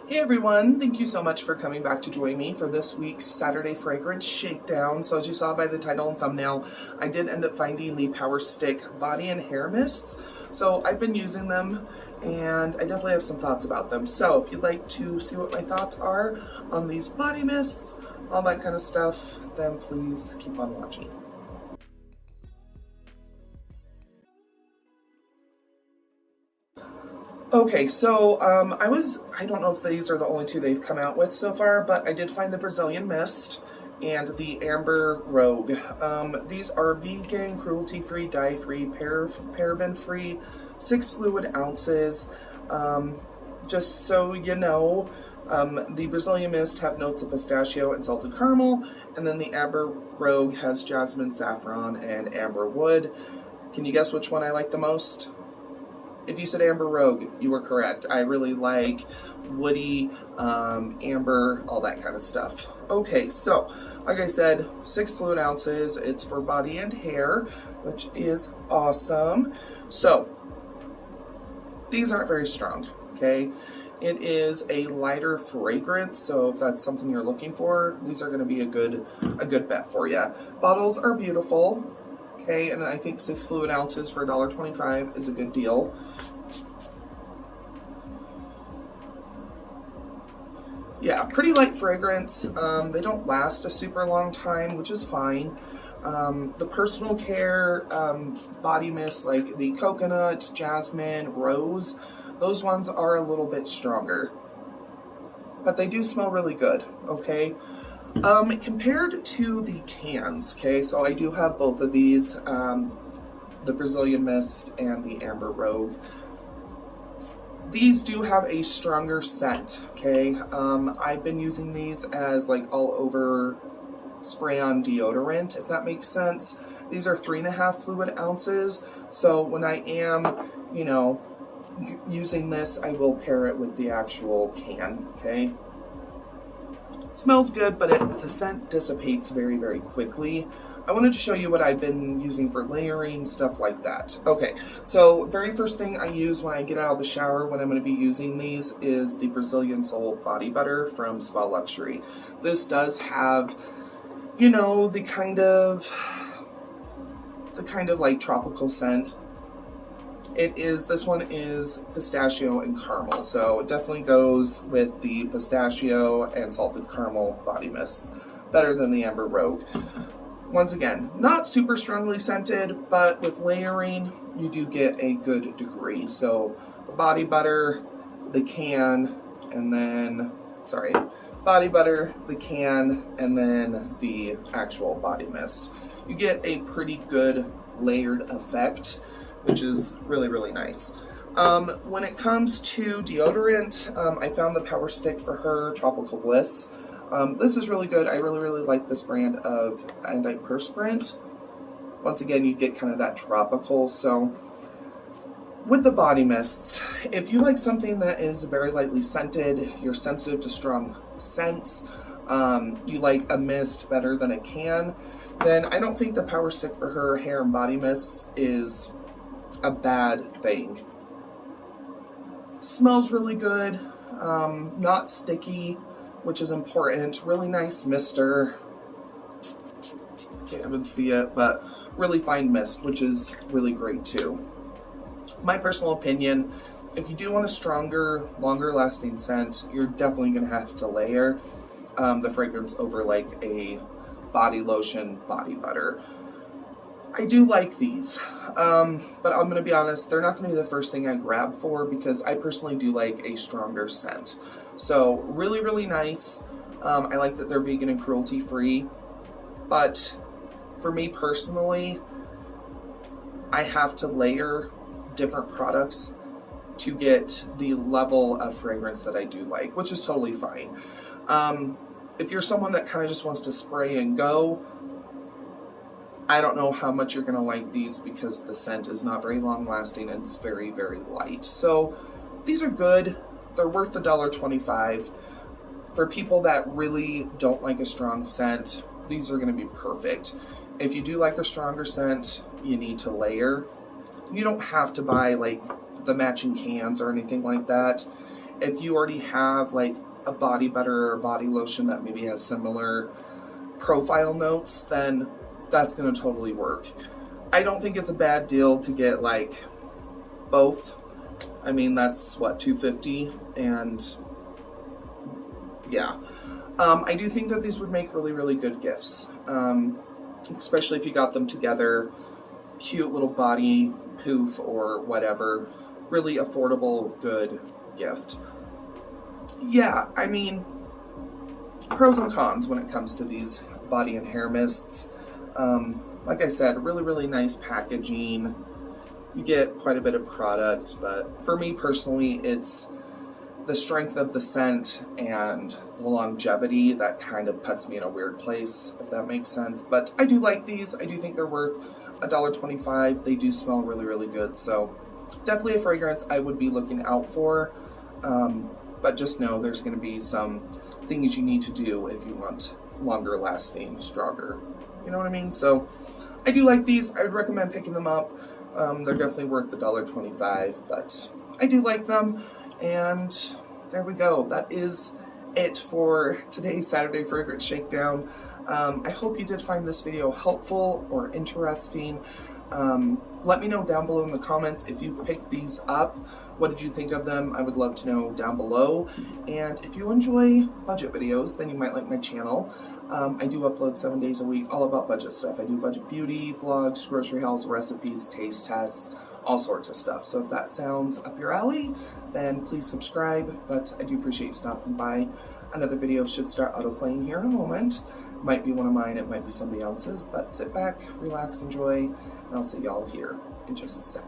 Hey everyone, thank you so much for coming back to join me for this week's Saturday Fragrance Shakedown. So as you saw by the title and thumbnail, I did end up finding the Power Stick Body and Hair Mists. So I've been using them and I definitely have some thoughts about them. So if you'd like to see what my thoughts are on these body mists, all that kind of stuff, then please keep on watching. Okay, so I don't know if these are the only two they've come out with so far, but I did find the Brazilian Mist and the Amber Rogue. These are vegan, cruelty-free, dye-free, paraben-free, 6 fluid ounces. Just so you know, the Brazilian Mist have notes of pistachio and salted caramel, and then the Amber Rogue has jasmine, saffron, and amber wood. Can you guess which one I like the most? If you said Amber Rogue, you were correct. I really like woody, amber, all that kind of stuff. Okay, so like I said, 6 fluid ounces. It's for body and hair, which is awesome. So these aren't very strong, okay? It is a lighter fragrance, so if that's something you're looking for, these are going to be a good bet for you. Bottles are beautiful. Okay, and I think 6 fluid ounces for $1.25 is a good deal. Yeah, pretty light fragrance. They don't last a super long time, which is fine. The personal care body mist, like the coconut, jasmine, rose, those ones are a little bit stronger. But they do smell really good, okay? Compared to the cans, okay, so I do have both of these, the Brazilian Mist and the Amber Rogue. These do have a stronger scent, okay? I've been using these as like all over spray-on deodorant, if that makes sense. These are 3.5 fluid ounces, so when I am, you know, using this, I will pair it with the actual can, okay? Smells good, but the scent dissipates very, very quickly. I wanted to show you what I've been using for layering, stuff like that. Okay, so very first thing I use when I get out of the shower when I'm going to be using these is the Brazilian Soul Body Butter from Spa Luxury. This does have, you know, the kind of like tropical scent. This one is pistachio and caramel, so it definitely goes with the pistachio and salted caramel body mist, better than the Amber Rogue. Once again, not super strongly scented, but with layering, you do get a good degree. So the body butter, the can, and then, body butter, the can, and then the actual body mist. You get a pretty good layered effect, which is really, really nice. When it comes to deodorant, I found the Power Stick for Her Tropical Bliss. This is really good. I really, really like this brand of antiperspirant. Once again, you get kind of that tropical. So with the body mists, if you like something that is very lightly scented, you're sensitive to strong scents, you like a mist better than a can, then I don't think the Power Stick for Her hair and body mists is a bad thing. Smells really good, not sticky, which is important. Really nice mister. Can't even see it, but really fine mist, which is really great too. My personal opinion, if you do want a stronger, longer lasting scent, you're definitely going to have to layer the fragrance over like a body lotion, body butter. I do like these, but I'm going to be honest, they're not going to be the first thing I grab for because I personally do like a stronger scent. So really, really nice. I like that they're vegan and cruelty free, but for me personally, I have to layer different products to get the level of fragrance that I do like, which is totally fine. If you're someone that kind of just wants to spray and go, I don't know how much you're going to like these because the scent is not very long lasting and it's very, very light. So these are good. They're worth $1.25. For people that really don't like a strong scent, these are going to be perfect. If you do like a stronger scent, you need to layer. You don't have to buy like the matching cans or anything like that. if you already have like a body butter or body lotion that maybe has similar profile notes, then that's going to totally work. I don't think it's a bad deal to get like both. I mean, that's what, $2.50, and yeah. I do think that these would make really, really good gifts, especially if you got them together. Cute little body poof or whatever. Really affordable, good gift. Yeah, I mean, pros and cons when it comes to these body and hair mists. Like I said, really, really nice packaging. You get quite a bit of product, but for me personally, it's the strength of the scent and the longevity that kind of puts me in a weird place, if that makes sense. But I do like these. I do think they're worth $1.25. They do smell really, really good. So definitely a fragrance I would be looking out for. But just know there's going to be some things you need to do if you want longer lasting, stronger. You know what I mean? So I do like these. I would recommend picking them up. They're definitely worth the $1.25, but I do like them. And there we go. That is it for today's Saturday Fragrance Shakedown. I hope you did find this video helpful or interesting. Let me know down below in the comments if you picked these up. What did you think of them? I would love to know down below. And if you enjoy budget videos, then you might like my channel. I do upload 7 days a week, all about budget stuff. I do budget beauty, vlogs, grocery hauls, recipes, taste tests, all sorts of stuff. So if that sounds up your alley, then please subscribe. But I do appreciate you stopping by. Another video should start auto-playing here in a moment. It might be one of mine, it might be somebody else's, but sit back, relax, enjoy, and I'll see y'all here in just a sec.